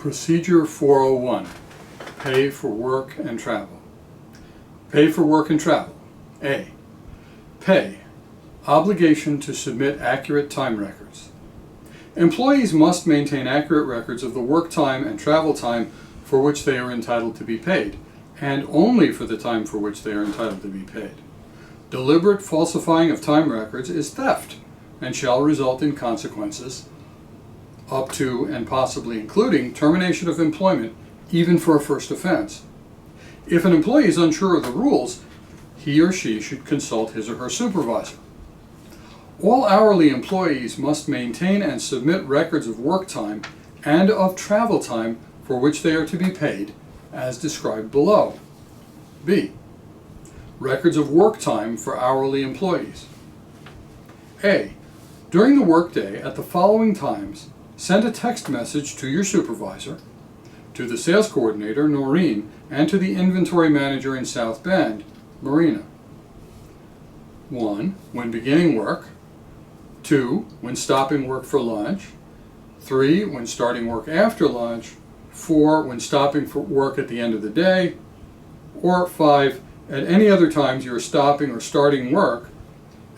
Procedure 401, Pay for Work and Travel. Pay for work and travel. A. Pay. Obligation to submit accurate time records. Employees must maintain accurate records of the work time and travel time for which they are entitled to be paid, and only for the time for which they are entitled to be paid. Deliberate falsifying of time records is theft and shall result in consequences up to and possibly including termination of employment, even for a first offense. If an employee is unsure of the rules, he or she should consult his or her supervisor. All hourly employees must maintain and submit records of work time and of travel time for which they are to be paid, as described below. B. Records of work time for hourly employees. A. During the workday at the following times, send a text message to your supervisor, to the sales coordinator, Noreen, and to the inventory manager in South Bend, Marina. 1. When beginning work. 2. When stopping work for lunch. 3. When starting work after lunch. 4. When stopping for work at the end of the day. Or 5. At any other times you are stopping or starting work,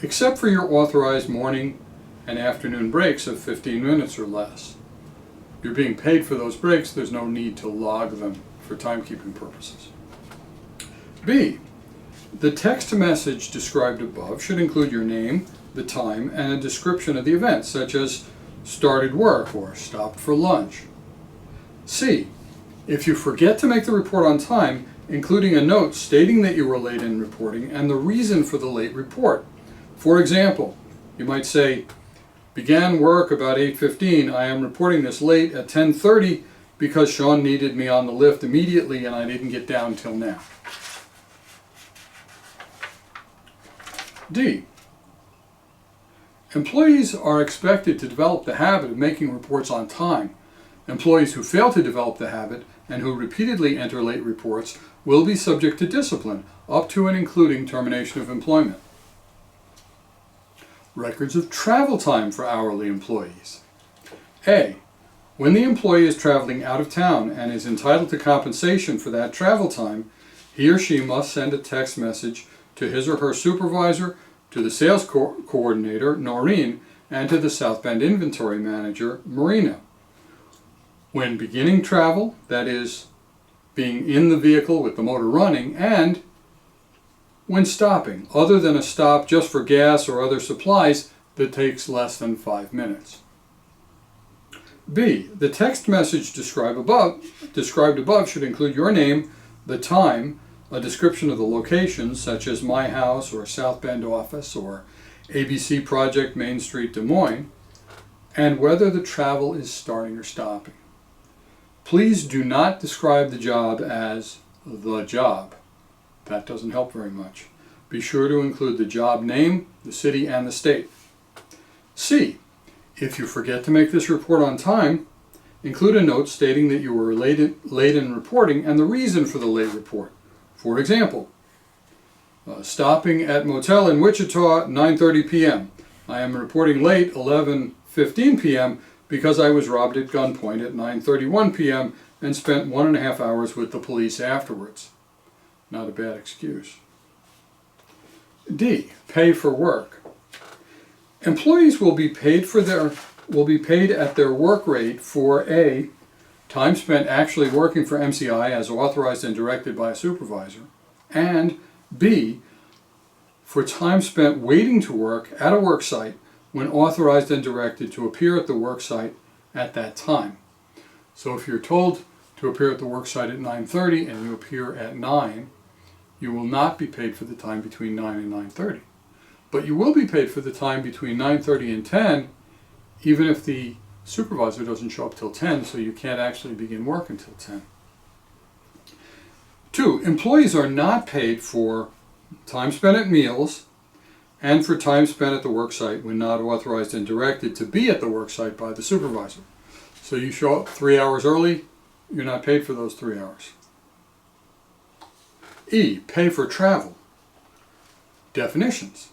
except for your authorized morning and afternoon breaks of 15 minutes or less. You're being paid for those breaks, there's no need to log them for timekeeping purposes. B. The text message described above should include your name, the time, and a description of the event, such as started work or stopped for lunch. C. If you forget to make the report on time, including a note stating that you were late in reporting and the reason for the late report. For example, you might say, began work about 8:15. I am reporting this late at 10:30 because Sean needed me on the lift immediately and I didn't get down till now. D. Employees are expected to develop the habit of making reports on time. Employees who fail to develop the habit and who repeatedly enter late reports will be subject to discipline, up to and including termination of employment. Records of travel time for hourly employees. A. When the employee is traveling out of town and is entitled to compensation for that travel time, he or she must send a text message to his or her supervisor, to the sales coordinator, Noreen, and to the South Bend inventory manager, Marina. When beginning travel, that is, being in the vehicle with the motor running, and when stopping, other than a stop just for gas or other supplies that takes less than 5 minutes. B. The text message described above should include your name, the time, a description of the location, such as my house or South Bend office or ABC Project Main Street, Des Moines, and whether the travel is starting or stopping. Please do not describe the job as the job. That doesn't help very much. Be sure to include the job name, the city, and the state. C. If you forget to make this report on time, include a note stating that you were late in reporting and the reason for the late report. For example, stopping at motel in Wichita at 9:30 p.m. I am reporting late 11:15 p.m. because I was robbed at gunpoint at 9:31 p.m. and spent 1.5 hours with the police afterwards. Not a bad excuse. D. Pay for work. Employees will be paid at their work rate for A. Time spent actually working for MCI as authorized and directed by a supervisor, and B. For time spent waiting to work at a work site when authorized and directed to appear at the work site at that time. So if you're told to appear at the work site at 9:30 and you appear at 9, you will not be paid for the time between 9 and 9:30. But you will be paid for the time between 9:30 and 10, even if the supervisor doesn't show up till 10, so you can't actually begin work until 10. 2. Employees are not paid for time spent at meals and for time spent at the work site when not authorized and directed to be at the work site by the supervisor. So you show up 3 hours early, you're not paid for those 3 hours. E. Pay for travel. Definitions.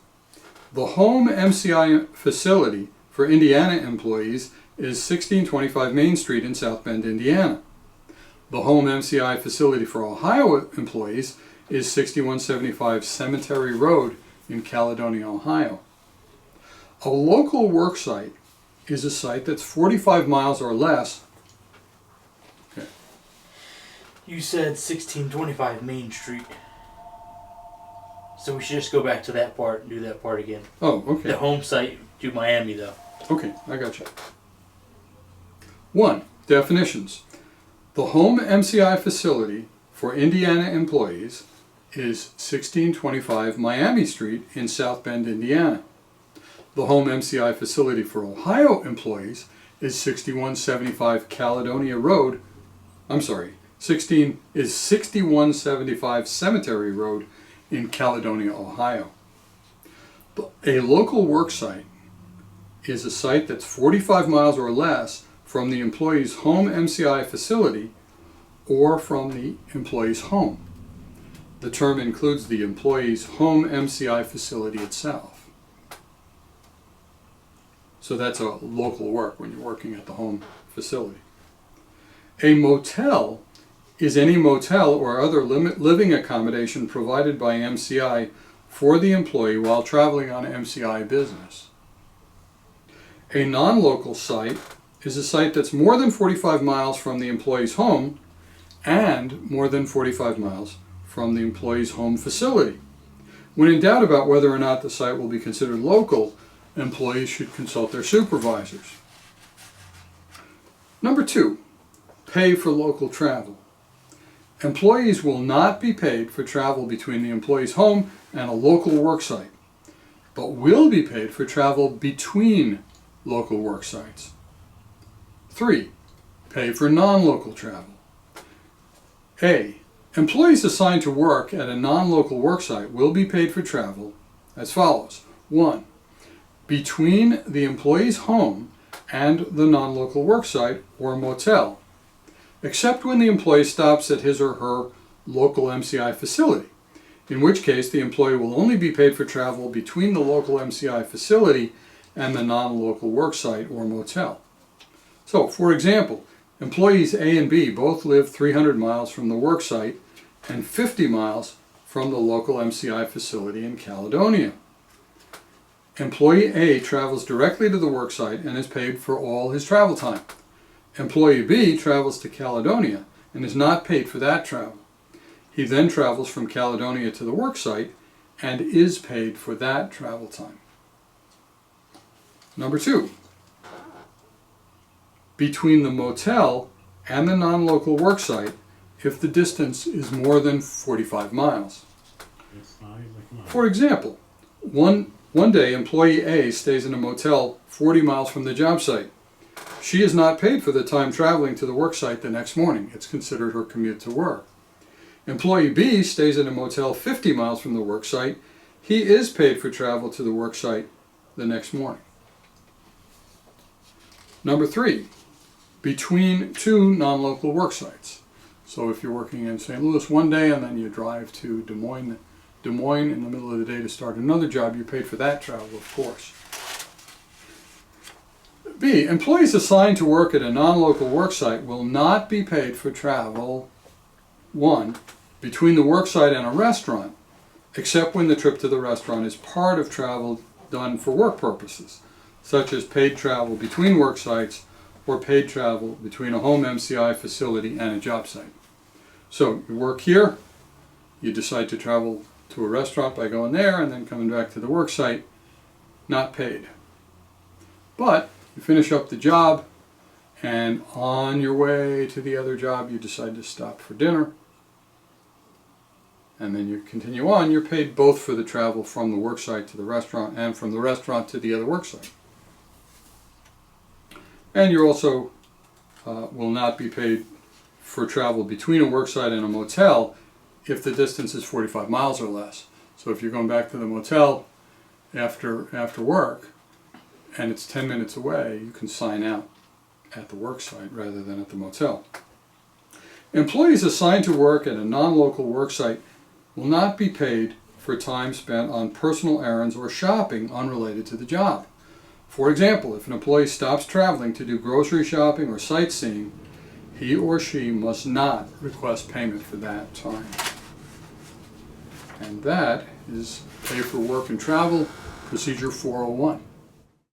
The home MCI facility for Indiana employees is 1625 Main Street in South Bend, Indiana. The home MCI facility for Ohio employees is 6175 Cemetery Road in Caledonia, Ohio. A local work site is a site that's 45 miles or less. Okay. You said 1625 Main Street. So we should just go back to that part and do that part again. Oh, okay. The home site, do Miami though. Okay, I got you. 1. Definitions. The home MCI facility for Indiana employees is 1625 Miami Street in South Bend, Indiana. The home MCI facility for Ohio employees is 6175 Caledonia Road. 6175 Cemetery Road in Caledonia, Ohio. A local work site is a site that's 45 miles or less from the employee's home MCI facility or from the employee's home. The term includes the employee's home MCI facility itself. So that's a local work when you're working at the home facility. A motel is any motel or other living accommodation provided by MCI for the employee while traveling on MCI business. A non-local site is a site that's more than 45 miles from the employee's home and more than 45 miles from the employee's home facility. When in doubt about whether or not the site will be considered local, employees should consult their supervisors. Number 2, pay for local travel. Employees will not be paid for travel between the employee's home and a local work site, but will be paid for travel between local work sites. 3. Pay for non-local travel. A. Employees assigned to work at a non-local work site will be paid for travel as follows. 1. Between the employee's home and the non-local work site or motel, except when the employee stops at his or her local MCI facility, in which case the employee will only be paid for travel between the local MCI facility and the non-local work site or motel. So, for example, employees A and B both live 300 miles from the work site and 50 miles from the local MCI facility in Caledonia. Employee A travels directly to the work site and is paid for all his travel time. Employee B travels to Caledonia and is not paid for that travel. He then travels from Caledonia to the work site and is paid for that travel time. Number 2, between the motel and the non-local work site if the distance is more than 45 miles. For example, one day employee A stays in a motel 40 miles from the job site. She is not paid for the time traveling to the work site the next morning. It's considered her commute to work. Employee B stays in a motel 50 miles from the work site. He is paid for travel to the work site the next morning. Number 3, between two non-local work sites. So if you're working in St. Louis one day and then you drive to Des Moines in the middle of the day to start another job, you're paid for that travel, of course. B, employees assigned to work at a non-local work site will not be paid for travel, 1, between the work site and a restaurant, except when the trip to the restaurant is part of travel done for work purposes, such as paid travel between work sites or paid travel between a home MCI facility and a job site. So you work here, you decide to travel to a restaurant by going there and then coming back to the work site, not paid. But you finish up the job and on your way to the other job you decide to stop for dinner and then you continue on, you're paid both for the travel from the work site to the restaurant and from the restaurant to the other work site. And you also will not be paid for travel between a work site and a motel if the distance is 45 miles or less. So if you're going back to the motel after work and it's 10 minutes away, you can sign out at the work site rather than at the motel. Employees assigned to work at a non-local work site will not be paid for time spent on personal errands or shopping unrelated to the job. For example, if an employee stops traveling to do grocery shopping or sightseeing, he or she must not request payment for that time. And that is Pay for Work and Travel, Procedure 401.